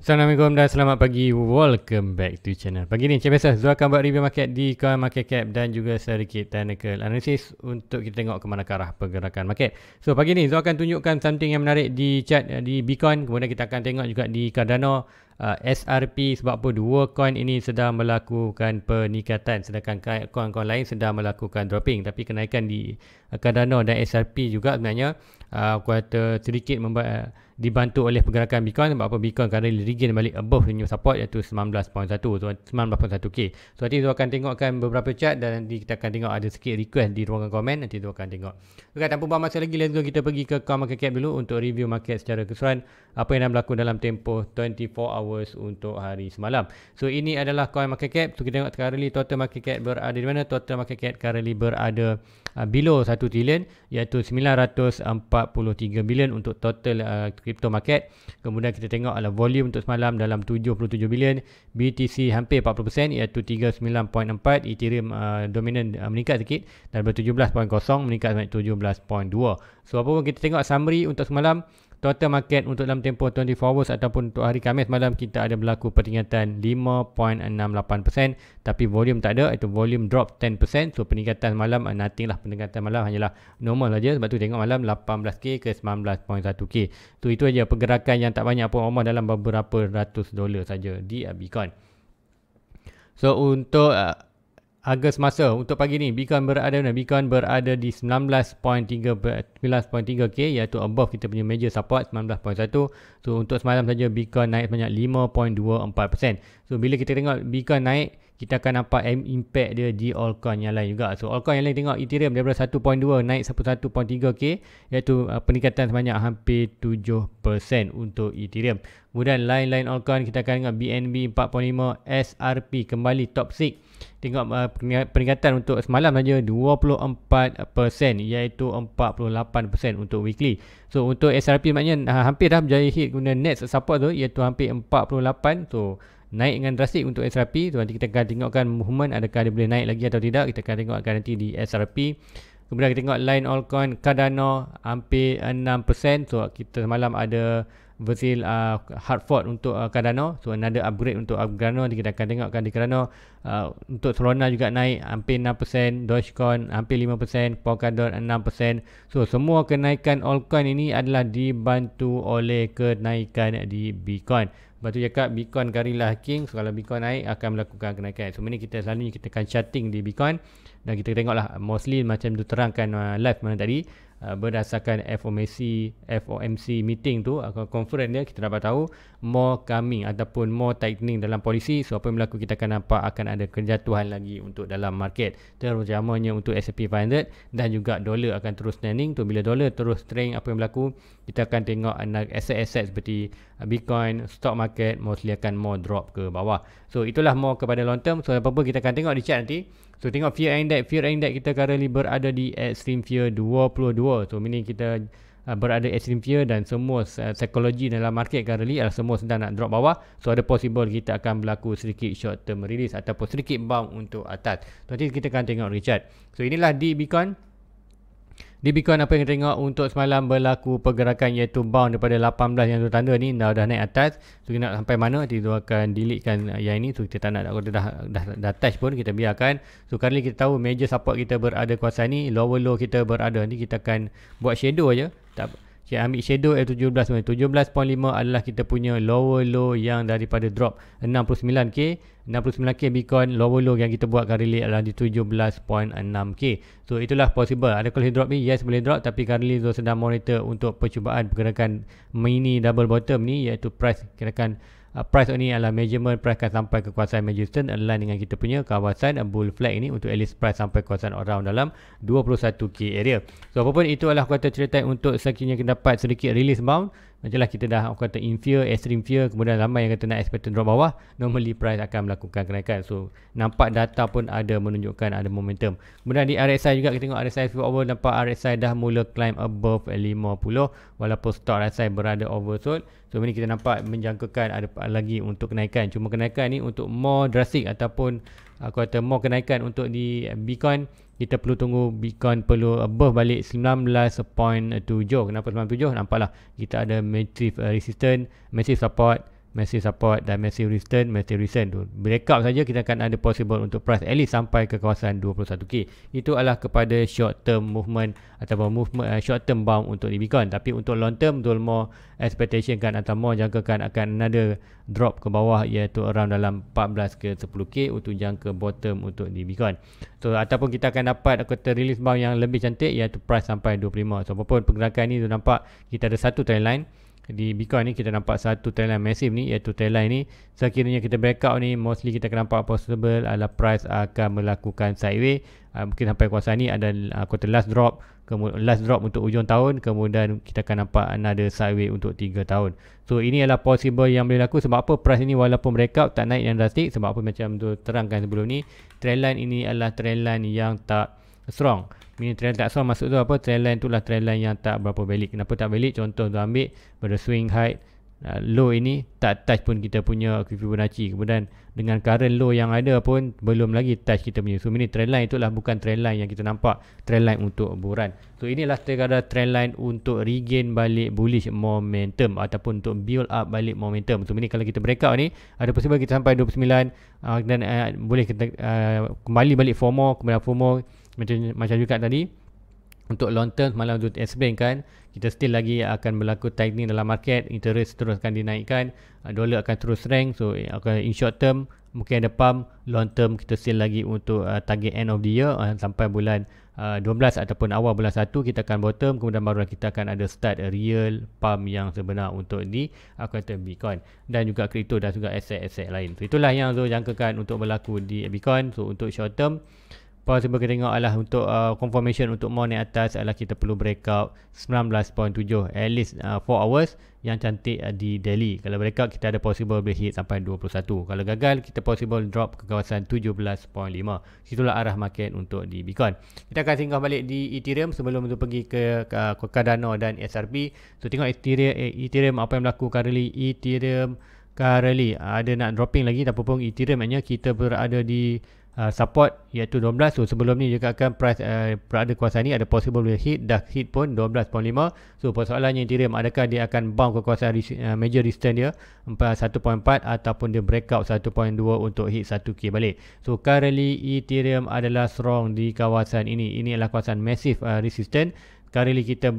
Assalamualaikum dan selamat pagi. Welcome back to channel. Pagi ni macam biasa Zul akan buat review market di coin market cap dan juga sedikit technical analysis untuk kita tengok ke mana arah pergerakan market. So pagi ni Zul akan tunjukkan something yang menarik di chart di Bitcoin, kemudian kita akan tengok juga di Cardano, SRP, sebab apa dua coin ini sedang melakukan peningkatan sedangkan coin-coin lain sedang melakukan dropping. Tapi kenaikan di Cardano dan SRP juga sebenarnya kuartal sedikit dibantu oleh pergerakan Bitcoin, sebab apa Bitcoin currently regain balik above new support iaitu 19.1, so 19.1k. So nanti tu akan tengokkan beberapa chart dan nanti kita akan tengok ada sikit request di ruangan komen, nanti tu akan tengok. Okay, tanpa buang masa lagi, let's go kita pergi ke coin market cap dulu untuk review market secara keseluruhan apa yang dah berlaku dalam tempoh 24 hours untuk hari semalam. So ini adalah coin market cap. So kita tengok currently total market cap berada di mana. Total market cap currently berada below 1 trilion iaitu 943 bilion untuk total crypto market. Kemudian kita tengok adalah volume untuk semalam dalam 77 bilion, BTC hampir 40% iaitu 39.4, Ethereum dominan meningkat sikit daripada 17.0 meningkat sampai 17.2. So apa pun kita tengok summary untuk semalam, total market untuk dalam tempoh 24 hours ataupun untuk hari Khamis malam kita ada berlaku peningkatan 5.68%, tapi volume tak ada, itu volume drop 10%. So peningkatan malam nothing lah, peningkatan malam hanyalah normal saja, sebab tu tengok malam 18k ke 19.1k. So itu aja pergerakan yang tak banyak pun, almost dalam beberapa ratus dolar saja di Bitcoin. So untuk harga semasa untuk pagi ni Bitcoin berada di 19.3k iaitu above kita punya major support 19.1. So untuk semalam saja Bitcoin naik sebanyak 5.24%. So bila kita tengok Bitcoin naik, kita akan nampak impact dia di altcoin yang lain juga. So altcoin yang lain, tengok Ethereum daripada 1.2 naik 1.3k iaitu peningkatan sebanyak hampir 7% untuk Ethereum. Kemudian lain-lain altcoin kita akan tengok BNB 4.5, SRP kembali top 6. Tengok peningkatan untuk semalam saja 24% iaitu 48% untuk weekly. So untuk SRP maknanya hampir dah berjaya hit guna next support tu iaitu hampir 48. So naik dengan drastik untuk SRP. So nanti kita akan tengokkan movement adakah dia boleh naik lagi atau tidak. Kita akan tengokkan nanti di SRP. Kemudian kita tengok line altcoin Cardano hampir 6%. So kita semalam ada versi hard fork untuk Cardano. So another upgrade untuk Cardano. Nanti kita akan tengokkan di Cardano. Untuk Solana juga naik hampir 6%, Dogecoin hampir 5%, Polkadot 6%. So semua kenaikan altcoin ini adalah dibantu oleh kenaikan di Bitcoin. Lepas tu cakap Bitcoin karilah king. So kalau Bitcoin naik akan melakukan kenaikan. So ini kita selalunya kita akan charting di Bitcoin dan kita tengoklah mostly macam tu terangkan live mana tadi, berdasarkan FOMC meeting tu, conference dia, kita dapat tahu more coming ataupun more tightening dalam polisi. So apa yang berlaku, kita akan nampak akan ada kejatuhan lagi untuk dalam market, terutamanya untuk S&P 500 dan juga dolar akan terus trending tu. Bila dolar terus trend, apa yang berlaku, kita akan tengok aset-aset seperti Bitcoin, stock market mostly akan more drop ke bawah. So itulah more kepada long term. So apa-apa kita akan tengok di chart nanti. So tengok fear index kita currently berada di extreme fear 22. So ini kita berada extreme fear dan semua psikologi dalam market currently adalah semua sedang nak drop bawah. So ada possible kita akan berlaku sedikit short term release ataupun sedikit bounce untuk atas. So nanti kita akan tengok di chart. So inilah di Bitcoin. Di Bitcoin apa yang kita tengok untuk semalam berlaku pergerakan iaitu bounce daripada 18 yang tu tanda ni dah naik atas. So kita nak sampai mana nanti tu akan deletekan yang ini. So kita tak nak, kalau dah touch pun kita biarkan. So kali kita tahu major support kita berada kawasan ni, lower low kita berada. Nanti kita akan buat shadow aja. Kita ambil shadow 17.5 adalah kita punya lower low yang daripada drop 69k Bitcoin. Lower low yang kita buat kali adalah di 17.6k. So itulah possible. Ada kalau drop ni, yes boleh drop, tapi kali tu sedang monitor untuk percubaan pergerakan mini double bottom ni, iaitu price kirakan price ni adalah measurement price akan sampai ke kawasan major resistance align dengan kita punya kawasan bull flag ini untuk at least price sampai kawasan around dalam 21k area. So apapun itu adalah kata cerita untuk sekiranya kita dapat sedikit release bound, macamlah kita dah kata in fear, extreme fear, kemudian ramai yang kata nak expect drop bawah, normally price akan melakukan kenaikan. So nampak data pun ada menunjukkan ada momentum. Kemudian di RSI juga kita tengok RSI 4 hour, nampak RSI dah mula climb above 50 walaupun stock RSI berada oversold. So ini kita nampak menjangkakan ada lagi untuk kenaikan. Cuma kenaikan ni untuk more drastic ataupun aku kata more kenaikan untuk di Bitcoin, kita perlu tunggu Bitcoin perlu above balik 19.7. Kenapa 97? Nampaklah kita ada massive resistance, massive support massive support dan massive resistance tu. Breakout saja kita akan ada possible untuk price at least sampai ke kawasan 21k. Itu adalah kepada short term movement ataupun short term bound untuk di Bitcoin. Tapi untuk long term betul more expectation kan atau more jangkakan akan another drop ke bawah, iaitu around dalam 14 ke 10k untuk jangka bottom untuk di Bitcoin. So ataupun kita akan dapat kata release bound yang lebih cantik, iaitu price sampai 25. So apapun pergerakan ni tu nampak kita ada satu trend line. Di Bitcoin ni kita nampak satu trend line massive ni, iaitu trend line ni sekiranya kita breakout ni, mostly kita akan nampak possible adalah price akan melakukan sideways, mungkin sampai kawasan ni ada kata last drop untuk ujung tahun, kemudian kita akan nampak another sideways untuk 3 tahun. So ini adalah possible yang boleh laku. Sebab apa price ini walaupun breakout tak naik yang drastik, sebab apa macam tu terangkan sebelum ni, trend line ini adalah trend line yang tak strong. Ini trend tak strong maksud tu apa? Trend line tu lah trend line yang tak berapa valid. Kenapa tak valid? Contoh tu ambil pada swing high low ini tak touch pun kita punya Fibonacci. Kemudian dengan current low yang ada pun belum lagi touch kita punya. So ini trend line itulah bukan trend line yang kita nampak trend line untuk buruan. So inilah sekadar trend line untuk regain balik bullish momentum ataupun untuk build up balik momentum. So ini kalau kita breakout ni ada possible kita sampai 29 dan boleh kita kembali balik FOMO. Kemudian FOMO macam juga tadi untuk long term semalam tu explain kan, kita still lagi akan berlaku tightening dalam market, interest terus akan dinaikkan, dolar akan terus strength. So in short term mungkin ada pump, long term kita still lagi untuk target end of the year sampai bulan 12 ataupun awal bulan 1 kita akan bottom, kemudian baru kita akan ada start real pump yang sebenar untuk di kata Bitcoin dan juga kripto dan juga aset-aset lain. So itulah yang Zul jangkakan untuk berlaku di Bitcoin. So untuk short term possible kita tengok adalah untuk confirmation untuk more naik atas adalah kita perlu breakout 19.7 at least 4 hours yang cantik di daily. Kalau breakout kita ada possible boleh hit sampai 21. Kalau gagal kita possible drop ke kawasan 17.5. Situlah arah market untuk di Bitcoin. Kita akan singgah balik di Ethereum sebelum untuk pergi ke Cardano dan XRP. So tengok Ethereum apa yang berlaku currently. Ethereum currently ada nak dropping lagi, tapi pun Ethereum hanya kita berada di support iaitu 12. So sebelum ni juga akan price berada kawasan ni ada possible boleh hit, dah hit pun 12.5. So persoalannya Ethereum adakah dia akan bounce ke kawasan major resistance dia 1.4 ataupun dia breakout 1.2 untuk hit 1k balik. So currently Ethereum adalah strong di kawasan ini. Ini adalah kawasan massive resistance. Currently kita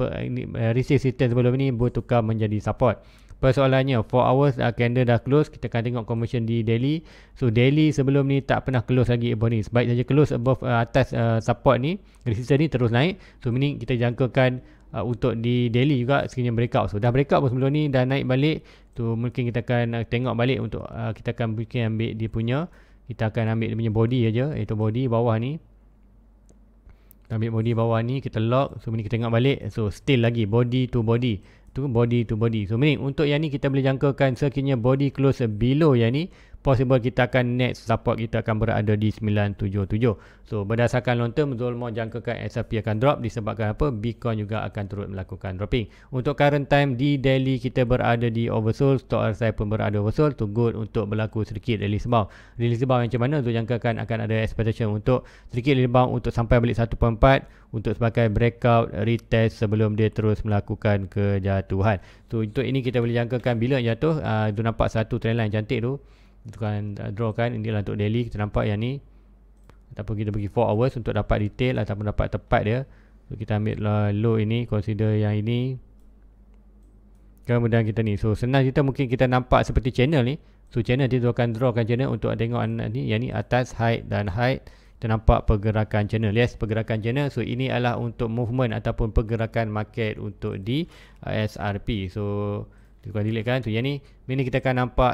resistance sebelum ni bertukar menjadi support. Persoalannya 4 hours candle dah close. Kita akan tengok conversion di daily. So daily sebelum ni tak pernah close lagi above ni. Sebaik saja close above atas support ni, resistance ni terus naik. So ini kita jangkakan untuk di daily juga sekiranya breakout. So dah breakout pun sebelum ni dah naik balik. Tu mungkin kita akan tengok balik untuk kita akan mungkin ambil dia punya, kita akan ambil dia punya body aja, iaitu body bawah ni. Kita ambil body bawah ni, kita lock. So ini kita tengok balik. So still lagi body to body. Body to body. So meaning untuk yang ni kita boleh jangkakan sekiranya body close below yang ni, possible kita akan next support kita akan berada di 977. So berdasarkan long term Zul mau jangkakan XRP akan drop disebabkan apa? Bitcoin juga akan turut melakukan dropping. Untuk current time di daily kita berada di oversold, stock RSI pun berada oversold. Tu good untuk berlaku sedikit release bound. Release bound macam mana Zul jangkakan akan ada expectation untuk sedikit release bound untuk sampai balik 1.4 untuk sebagai breakout retest sebelum dia terus melakukan kejatuhan. So untuk ini kita boleh jangkakan bila jatuh. Tu nampak satu trend line cantik tu. Itu kan draw kan, inilah untuk daily. Kita nampak yang ni ataupun kita pergi 4 hours untuk dapat detail ataupun dapat tepat dia. So kita ambil low ini, consider yang ini, kemudian kita ni. So senang kita mungkin kita nampak seperti channel ni. So channel dia akan drawkan channel untuk tengok ni, yang ni atas height dan height. Kita nampak pergerakan channel. Yes, pergerakan channel. So ini adalah untuk movement ataupun pergerakan market untuk di SRP. So kita delete kan. So yang ni kita akan nampak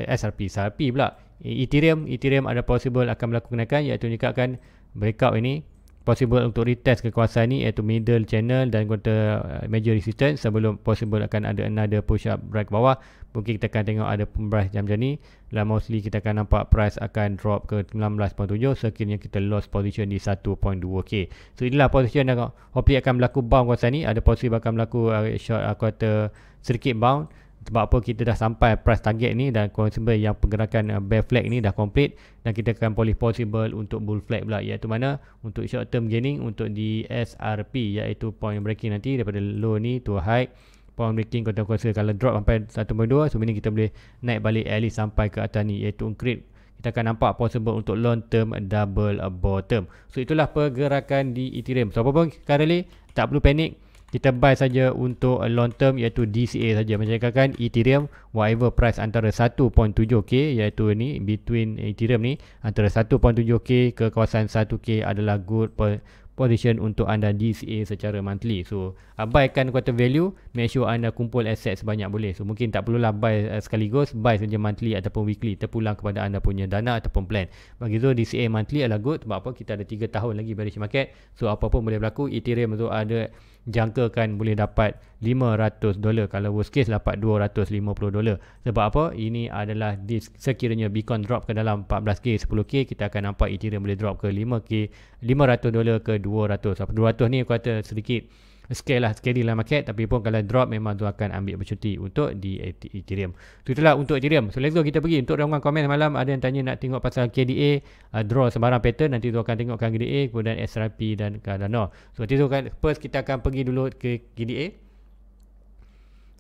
SRP pula. Ethereum ada possible akan melakukan kenaikan, iaitu juga akan breakout ini possible untuk retest ke kawasan ni, iaitu middle channel dan kata major resistance sebelum possible akan ada another push up break bawah. Mungkin kita akan tengok ada price macam ni. Dan mostly kita akan nampak price akan drop ke 19.7 sekiranya kita lost position di 1.2k. So inilah position yang hopefully akan berlaku bound kawasan ni. Ada possible akan berlaku short kata sedikit bound. Sebab apa kita dah sampai price target ni dan possible yang pergerakan bear flag ni dah complete, dan kita akan possible untuk bull flag pula, iaitu mana untuk short term gaining untuk di SRP, iaitu point breaking nanti daripada low ni to high pound breaking kuasa kalau drop sampai 1.2, so meaning kita boleh naik balik at least sampai ke atas ni, iaitu create kita akan nampak possible untuk long term double bottom. So itulah pergerakan di Ethereum. So apa pun currently tak perlu panik, kita buy saja untuk long term, iaitu DCA saja. Macam katakan Ethereum whatever price antara 1.7k, iaitu ni between Ethereum ni antara 1.7k ke kawasan 1k adalah good position untuk anda DCA secara monthly. So abaikan quarter value, make sure anda kumpul aset sebanyak boleh. So mungkin tak perlulah buy sekaligus, buy saja monthly ataupun weekly, terpulang kepada anda punya dana ataupun plan. Bagi Zul, DCA monthly adalah good. Sebab apa? Kita ada 3 tahun lagi bearish market, so apa pun boleh berlaku. Ethereum tu ada jangkakan boleh dapat $500, kalau worst case dapat $250. Sebab apa? Ini adalah sekiranya Bitcoin drop ke dalam 14k 10k, kita akan nampak Ethereum boleh drop ke $500 ke 200. 200 ni aku kata sedikit scary lah market, tapi pun kalau drop memang tu akan ambil bercuti untuk di Ethereum. Itulah untuk Ethereum. So let's go, kita pergi untuk raungan komen semalam. Ada yang tanya nak tengok pasal KDA, draw sebarang pattern, nanti tu akan tengokkan KDA, kemudian SRP dan Cardano. So nanti tu kan first kita akan pergi dulu ke KDA.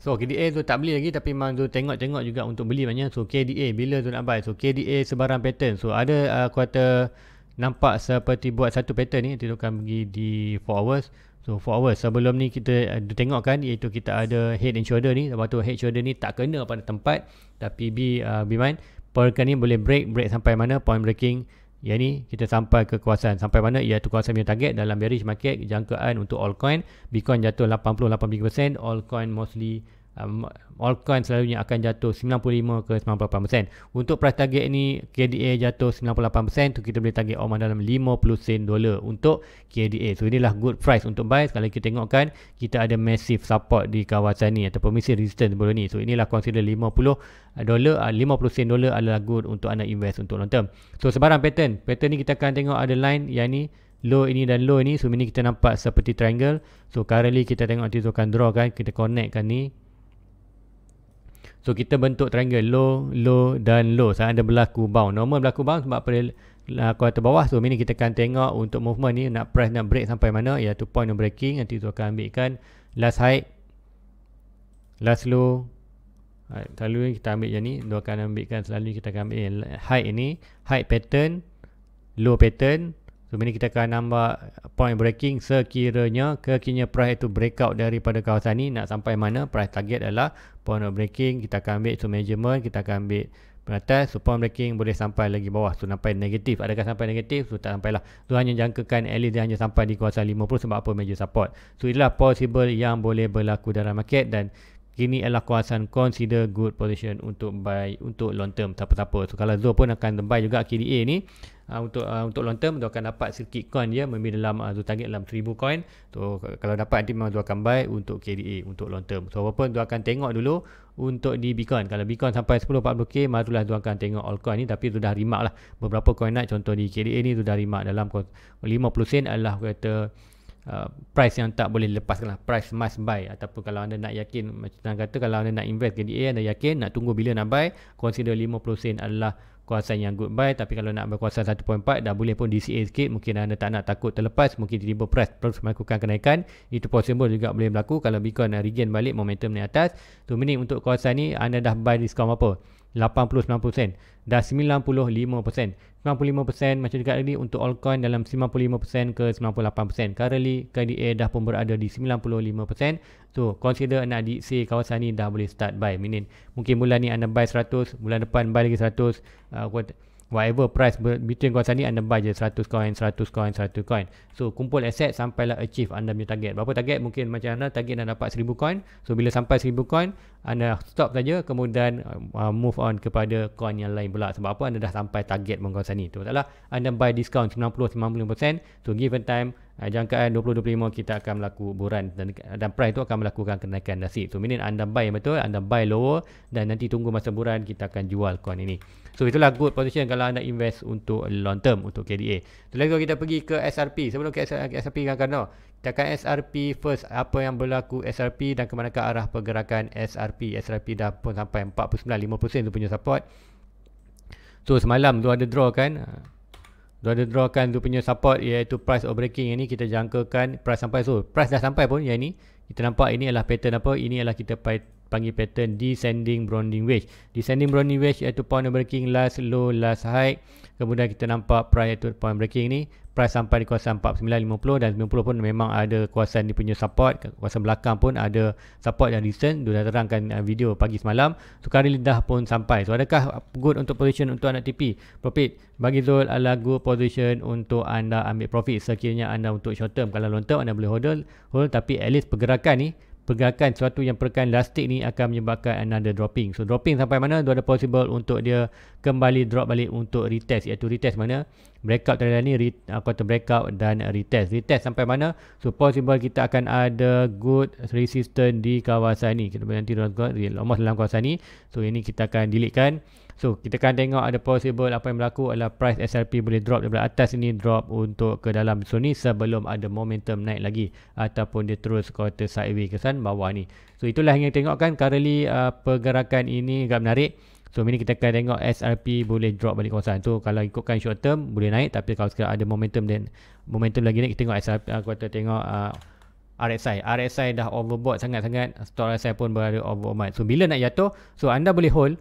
So KDA tu tak beli lagi, tapi memang tu tengok-tengok juga untuk beli banyak. So KDA bila tu nak buy? So KDA sebarang pattern. So ada kuarter nampak seperti buat satu pattern ni, nanti tu akan pergi di 4 hours. So 4 hours sebelum ni kita tengok kan, iaitu kita ada head and shoulder ni. Lepas tu head shoulder ni tak kena pada tempat, tapi be mind pergerakan ni boleh break sampai mana point breaking. Yang ni kita sampai ke kawasan sampai mana, iaitu kawasan punya target dalam bearish market. Jangkaan untuk altcoin, Bitcoin jatuh 80-83%, altcoin mostly altcoin selalunya akan jatuh 95 ke 98%. Untuk price target ni KDA jatuh 98%, tu kita boleh target Oman dalam 50 sen dolar untuk KDA. So inilah good price untuk buy. Kalau kita tengokkan, kita ada massive support di kawasan ni ataupun massive resistance sebelum ni. So inilah consider 50 sen dolar adalah good untuk anda invest untuk long term. So sebarang pattern ni kita akan tengok ada line yang ni, low ini dan low ini. So ini kita nampak seperti triangle. So currently kita tengok nanti tu akan draw kan, kita connect kan ni. So kita bentuk triangle low, low dan low. Saya ada berlaku bound. Normal berlaku bound sebab pada kuarter bawah. So ini kita akan tengok untuk movement ni nak price nak break sampai mana, iaitu point of breaking. Nanti tu akan ambilkan last high, last low. Selalu kita ambil yang ni, dia akan ambilkan selalu kita akan ambil high ini, high pattern, low pattern. So ini kita akan nampak point breaking sekiranya price itu breakout daripada kawasan ni nak sampai mana. Price target adalah point of breaking, kita akan ambil so measurement, kita akan ambil atas. So point breaking boleh sampai lagi bawah, so sampai negatif. Adakah sampai negatif? So tak sampailah. So hanya jangkakan at least dia hanya sampai di kawasan 50 sebab apa? Major support. So itulah possible yang boleh berlaku dalam market, dan kini adalah kawasan consider good position untuk buy untuk long term siapa-siapa. So kalau Zul pun akan buy juga KDA ni untuk long term. Dia akan dapat sedikit coin dia, maybe dalam Zul target dalam 1000 coin. So kalau dapat nanti memang Zul akan buy untuk KDA untuk long term. So apa pun Zul akan tengok dulu untuk di Bitcoin. Kalau Bitcoin sampai 10-40k, barulah Zul akan tengok altcoin ni. Tapi sudah remark lah beberapa coin naik, contoh di KDA ni sudah remark dalam 50 sen adalah kata price yang tak boleh lepaskan lah, price must buy. Ataupun kalau anda nak yakin, macam kata kalau anda nak invest KDA, anda yakin nak tunggu bila nak buy, consider 50 sen adalah kawasan yang good buy. Tapi kalau nak berkuasa 1.4 dah boleh pun DCA sikit, mungkin anda tak nak takut terlepas, mungkin tiba-tiba price terus melakukan kenaikan, itu possible juga boleh berlaku kalau Bitcoin regain balik momentum naik atas. So meaning untuk kawasan ni anda dah buy diskaun apa? 80-90%, dah 95%, 95% macam dekat tadi untuk altcoin dalam 95% ke 98%. Currently KDA dah pun berada di 95%. So consider nak DCA kawasan ni dah boleh start buy. Meaning mungkin bulan ni anda buy 100, bulan depan buy lagi 100, whatever price between kawasan ni anda buy je 100 coin. So kumpul aset sampailah achieve anda punya target. Berapa target? Mungkin macam anda target nak dapat 1000 coin. So bila sampai 1000 coin anda stop saja, kemudian move on kepada coin yang lain pula. Sebab apa? Anda dah sampai target kawasan ni. Tu taklah anda buy discount 90-95%. So given time jangkaan 2025 kita akan berlaku buran, dan price tu akan melakukan kenaikan nasib. So meaning anda buy yang betul, anda buy lower, dan nanti tunggu masa buran kita akan jual coin ini. So itulah good position kalau anda invest untuk long term untuk KDA. So let's go, kita pergi ke SRP. Sebelum ke SRP kan kita akan SRP first, apa yang berlaku SRP dan ke manakah arah pergerakan SRP. SRP dah pun sampai 49-50% tu punya support. So semalam tu ada draw kan, tu punya support, iaitu price of breaking. Yang ni kita jangkakan price sampai, so price dah sampai pun yang ni kita nampak ini adalah pattern apa? Ini adalah kita panggil pattern descending Browning wedge. Descending Browning wedge iaitu point breaking, last low, last high. Kemudian kita nampak price iaitu point breaking ni, price sampai di kawasan 49.50 dan 90 pun memang ada kawasan dia punya support. Kawasan belakang pun ada support dan resistance. Dia dah terangkan video pagi semalam. So currently dah pun sampai. So adakah good untuk position untuk anda TP? Profit bagi Zul adalah good position untuk anda ambil profit sekiranya anda untuk short term. Kalau long term anda boleh hold, tapi at least pergerakan suatu yang pergerakan elastik ni akan menyebabkan another dropping. So dropping sampai mana? Dia ada possible untuk dia kembali drop balik untuk retest, iaitu retest mana? Breakout tadi ni, quarter breakout dan retest. Retest sampai mana? So possible kita akan ada good resistance di kawasan ni. Kita nanti almost dalam kawasan ni. So ini kita akan delete kan. So kita akan tengok ada possible apa yang berlaku adalah price SRP boleh drop daripada atas ini, drop untuk ke dalam zone ni sebelum ada momentum naik lagi ataupun dia terus quarter sideways ke sana bawah ni. So itulah yang kita tengok kan currently pergerakan ini agak menarik. So ini kita akan tengok SRP boleh drop balik kawasan tu. Kalau ikutkan short term boleh naik, tapi kalau sekarang ada momentum dan momentum lagi naik, kita tengok SRP, kita tengok RSI dah overbought sangat-sangat. Stock RSI pun berada overbought. So bila nak jatuh, so anda boleh hold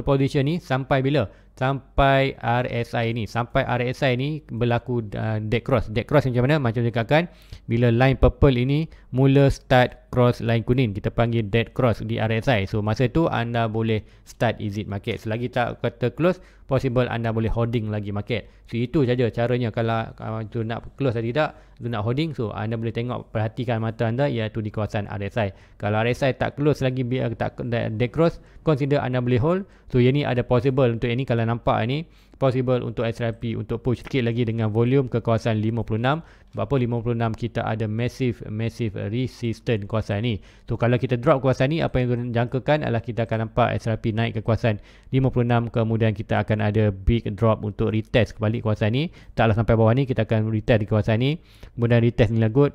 position ni sampai bila? Sampai RSI ni. Sampai RSI ni berlaku dead cross. Dead cross macam mana? Macam cakap kan, bila line purple ini mula start cross line kuning, kita panggil dead cross di RSI. So masa tu anda boleh start exit market. Selagi tak kata close, possible anda boleh holding lagi market. So itu saja caranya. Kalau tu nak close atau tidak, tu nak holding, so anda boleh tengok, perhatikan mata anda iaitu di kawasan RSI. Kalau RSI tak close lagi, tak dead cross, consider anda boleh hold. So yang ni ada possible untuk ini. Kalau nampak ni possible untuk SRP untuk push sikit lagi dengan volume ke kawasan 56. Sebab apa 56 kita ada massive resistance kawasan ni. So kalau kita drop kawasan ni, apa yang jangkakan adalah kita akan nampak SRP naik ke kawasan 56, kemudian kita akan ada big drop untuk retest kembali kawasan ni. Taklah sampai bawah ni, kita akan retest di kawasan ni. Kemudian retest ni lah good,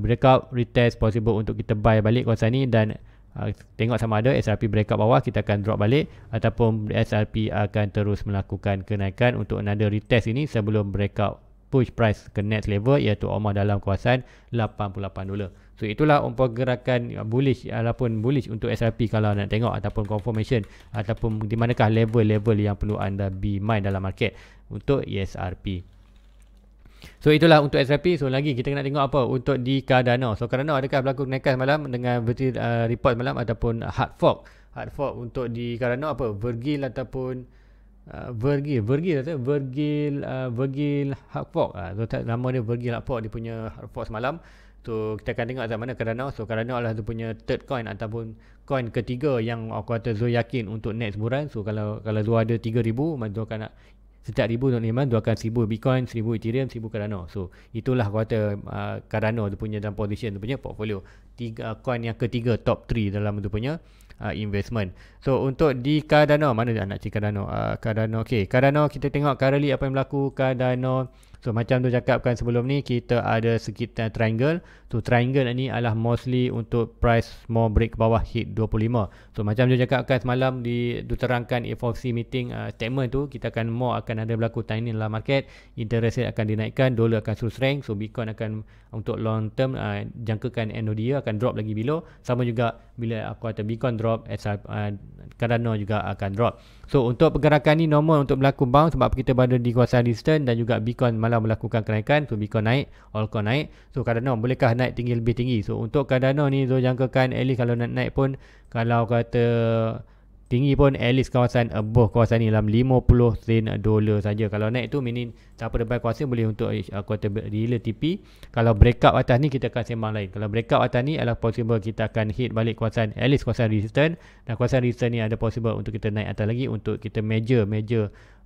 breakout, retest possible untuk kita buy balik kawasan ni dan tengok sama ada SRP breakout bawah, kita akan drop balik, ataupun SRP akan terus melakukan kenaikan untuk another retest ini sebelum breakout push price ke next level iaitu almost dalam kawasan $88. So itulah pergerakan bullish ataupun bullish untuk SRP kalau nak tengok, ataupun confirmation ataupun di manakah level-level yang perlu anda be mind dalam market untuk ESRP. So itulah untuk SRP. So lagi kita kena tengok apa untuk di Cardano. So Cardano adakah berlaku kenaikan semalam dengan report semalam ataupun hard fork untuk di Cardano apa? Virgil ataupun Virgil hard fork. So nama dia Virgil hard fork, dia punya hard fork semalam. So kita akan tengok zaman mana Cardano. So Cardano adalah dia punya third coin ataupun coin ketiga yang aku kata Zul yakin untuk next bulan. So kalau Zul ada 3,000, Zul akan nak setiap 1,000 Iman, dia akan 1,000 Bitcoin, 1,000 Ethereum, 1,000 Cardano. So itulah aku kata Cardano dia punya dalam position, dia punya portfolio. Coin yang ketiga, top 3 dalam dia punya investment. So untuk di Cardano, mana dia nak cek Cardano? Cardano, okay. Cardano kita tengok currently apa yang berlaku Cardano. So macam tu cakapkan sebelum ni, kita ada sekitar triangle. So triangle ni adalah mostly untuk price small break bawah hit 25. So macam tu cakapkan semalam diterangkan FOMC meeting statement tu, kita akan ada berlaku tightening dalam market, interest rate akan dinaikkan, dollar akan terus strength. So Bitcoin akan untuk long term jangkakan end of the year akan drop lagi below. Sama juga bila aku kata Bitcoin drop, Cardano juga akan drop. So untuk pergerakan ni normal untuk berlaku bounce sebab kita berada di kawasan resistance dan juga Bitcoin malah melakukan kenaikan. So Bitcoin naik, altcoin naik. So Cardano bolehkah naik tinggi lebih tinggi? So untuk Cardano ni Zul jangkakan at least kalau nak naik pun, kalau kata tinggi pun at least kawasan above kawasan ni dalam 50 sen dolar saja. Kalau naik tu meaning siapa ada buy kawasan boleh untuk kata real TP. Kalau breakout atas ni kita akan sembang lain. Kalau breakout atas ni adalah possible kita akan hit balik kawasan at least kawasan resistance, dan kawasan resistance ni ada possible untuk kita naik atas lagi untuk kita major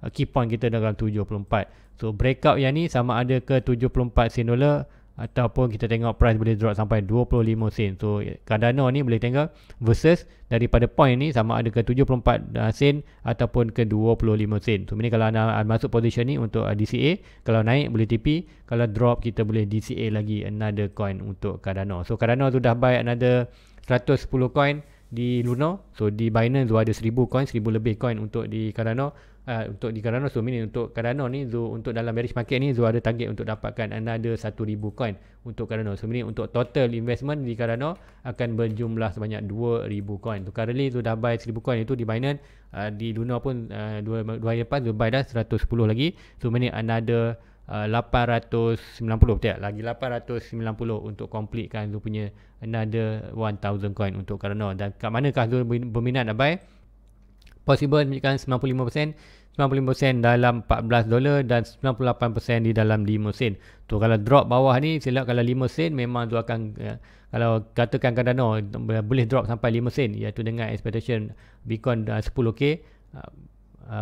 key point kita dalam 74. So breakout yang ni sama ada ke 74 sen dolar ataupun kita tengok price boleh drop sampai 25 sen. So Cardano ni boleh tengok versus daripada point ni sama ada ke 74 sen ataupun ke 25 sen. So ini kalau anda masuk position ni untuk DCA, kalau naik boleh TP, kalau drop kita boleh DCA lagi another coin untuk Cardano. So Cardano tu dah buy another 110 coin di Luna. So di Binance Zo ada 1000 coin, 1000 lebih coin untuk di Cardano. So meaning untuk Cardano ni Zo, untuk dalam bearish market ni Zo ada target untuk dapatkan another 1000 coin untuk Cardano. So meaning untuk total investment di Cardano akan berjumlah sebanyak 2000 coin. So currently Zo dah buy 1000 coin itu di Binance. Di Luna pun 2 hari lepas Zo buy dah 110 lagi. So meaning another 890 betul tak? Lagi 890 untuk completekan Zo punya another 1000 coin untuk Cardano. Dan kat manakah Zo berminat nak buy? Possible menunjukkan 95% dalam $14 dan 98% di dalam 5 sen. Tu kalau drop bawah ni, silap kalau 5 sen memang tu akan kalau katakan Cardano boleh drop sampai 5 sen, iaitu dengan expectation Bitcoin 10k,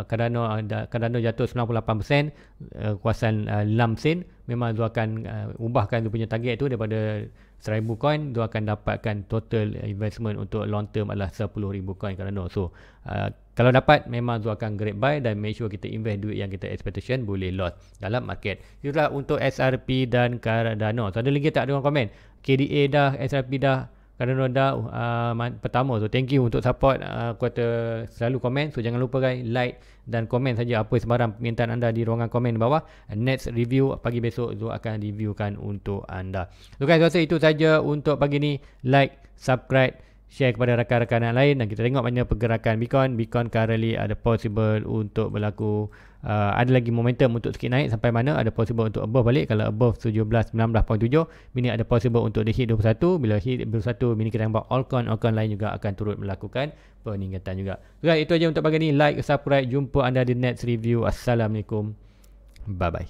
Cardano jatuh 98%, kuasaan 6 sen, memang tu akan ubahkan tu punya target tu daripada 1000 coin, tu akan dapatkan total investment untuk long term adalah 10,000 coin Cardano. So kalau dapat memang tu akan great buy, dan make sure kita invest duit yang kita expectation boleh loss dalam market. Itulah untuk SRP dan Cardano. So ada lagi tak ada orang komen? KDA dah, SRP dah, Cardano dah pertama. So thank you untuk support. Kuota selalu komen. So jangan lupa guys, like dan komen saja apa sebarang permintaan anda di ruangan komen di bawah. Next review pagi besok Zo akan reviewkan untuk anda. So guys, rasa itu saja untuk pagi ni. Like, subscribe, share kepada rakan-rakan yang lain, dan kita tengok banyak pergerakan Bitcoin. Bitcoin currently ada possible untuk berlaku, ada lagi momentum untuk sikit naik sampai mana, ada possible untuk above balik. Kalau above 19.7 mini ada possible untuk di hit 21. Bila hit 21 mini kita nampak altcoin lain juga akan turut melakukan peningkatan juga. Guys, itu aja untuk pagi ni. Like, subscribe, jumpa anda di next review. Assalamualaikum, bye bye.